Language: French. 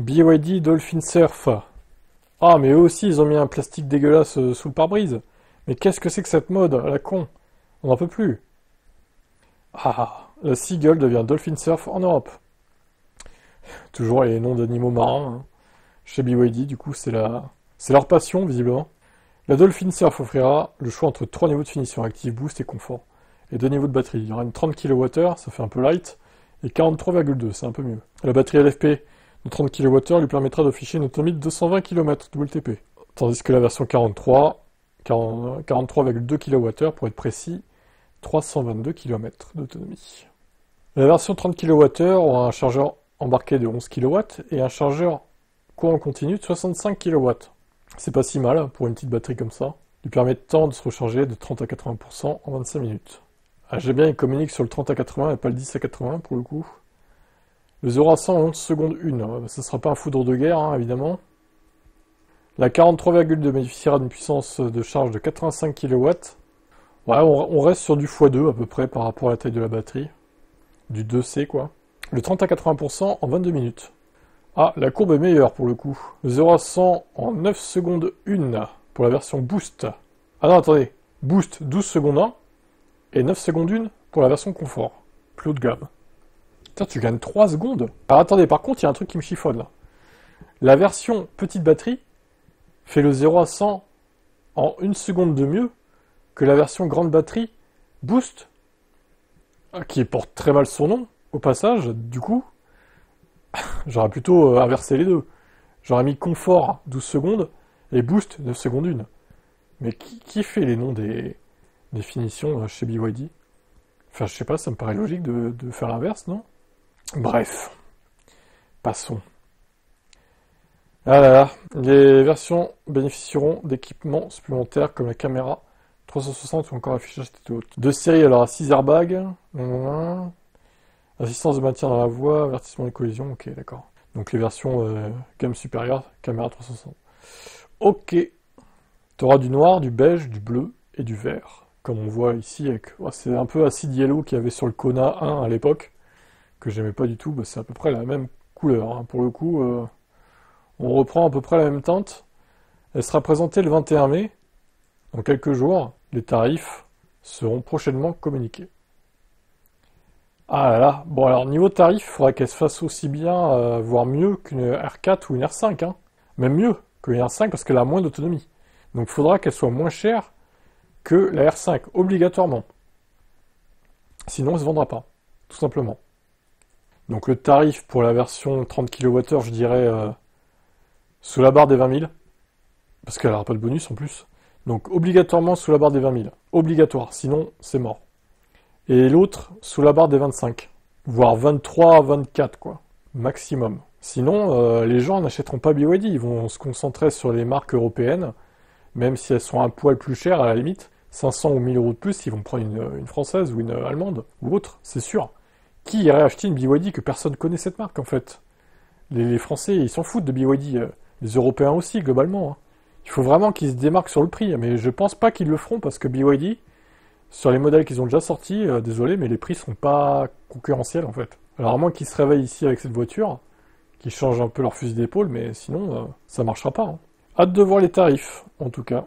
BYD Dolphin Surf. Ah, mais eux aussi, ils ont mis un plastique dégueulasse sous le pare-brise. Mais qu'est-ce que c'est que cette mode, à la con? On n'en peut plus. Ah, la Seagull devient Dolphin Surf en Europe. Toujours les noms d'animaux marins, hein. Chez BYD, du coup, c'est leur passion, visiblement. La Dolphin Surf offrira le choix entre 3 niveaux de finition, active, boost et confort. Et 2 niveaux de batterie. Il y aura une 30 kWh, ça fait un peu light, et 43,2, c'est un peu mieux. La batterie LFP de 30 kWh lui permettra d'afficher une autonomie de 220 km WLTP. Tandis que la version 43,2 kWh, pour être précis, 322 km d'autonomie. La version 30 kWh aura un chargeur embarqué de 11 kW et un chargeur courant continu de 65 kW. C'est pas si mal pour une petite batterie comme ça. Il permet tant de se recharger de 30 à 80% en 25 minutes. Ah, j'aime bien, il communique sur le 30 à 80 et pas le 10 à 80 pour le coup. Le 0 à 100 en 11 secondes 1. Ce ne sera pas un foudre de guerre, hein, évidemment. La 43,2 bénéficiera d'une puissance de charge de 85 kW. Ouais, on reste sur du x2 à peu près par rapport à la taille de la batterie. Du 2C quoi. Le 30 à 80% en 22 minutes. Ah, la courbe est meilleure pour le coup. Le 0 à 100 en 9 secondes 1 pour la version Boost. Ah non, attendez. Boost 12 secondes 1 et 9 secondes 1 pour la version Confort. Plus haut de gamme. Putain, tu gagnes 3 secondes. Alors attendez, par contre, il y a un truc qui me chiffonne là. La version petite batterie fait le 0 à 100 en 1 seconde de mieux que la version grande batterie Boost, qui porte très mal son nom, au passage, du coup. J'aurais plutôt inversé les deux. J'aurais mis confort 12 secondes et boost 9 secondes 1. Mais qui fait les noms des finitions chez BYD? Enfin, je sais pas, ça me paraît logique de faire l'inverse, non? Bref. Passons. Ah là là. Les versions bénéficieront d'équipements supplémentaires comme la caméra 360 ou encore l'affichage tête haute. De série, alors à 6 airbags. Assistance de maintien dans la voie, avertissement des collisions, ok, d'accord. Donc les versions gamme supérieure, caméra 360. Ok. Tu auras du noir, du beige, du bleu et du vert. Comme on voit ici, avec... c'est un peu acid yellow qu'il y avait sur le Kona 1 à l'époque, que j'aimais pas du tout. Bah, c'est à peu près la même couleur, hein. Pour le coup, on reprend à peu près la même teinte. Elle sera présentée le 21 mai. Dans quelques jours, les tarifs seront prochainement communiqués. Ah là là, bon alors niveau tarif, il faudrait qu'elle se fasse aussi bien, voire mieux qu'une R4 ou une R5, hein. Même mieux qu'une R5 parce qu'elle a moins d'autonomie. Donc il faudra qu'elle soit moins chère que la R5, obligatoirement. Sinon elle ne se vendra pas, tout simplement. Donc le tarif pour la version 30 kWh, je dirais sous la barre des 20 000, parce qu'elle n'aura pas de bonus en plus. Donc obligatoirement sous la barre des 20 000, obligatoire, sinon c'est mort. Et l'autre sous la barre des 25, voire 23, 24 quoi, maximum. Sinon, les gens n'achèteront pas BYD, ils vont se concentrer sur les marques européennes, même si elles sont un poil plus chères à la limite, 500 ou 1000 euros de plus, ils vont prendre une française ou une allemande, ou autre, c'est sûr. Qui irait acheter une BYD que personne connaît cette marque en fait? Les Français, ils s'en foutent de BYD, les Européens aussi, globalement, hein. Il faut vraiment qu'ils se démarquent sur le prix, mais je pense pas qu'ils le feront parce que BYD, sur les modèles qu'ils ont déjà sortis, désolé, mais les prix sont pas concurrentiels en fait. Alors à moins qu'ils se réveillent ici avec cette voiture, qu'ils changent un peu leur fusil d'épaule, mais sinon ça marchera pas, hein. Hâte de voir les tarifs, en tout cas.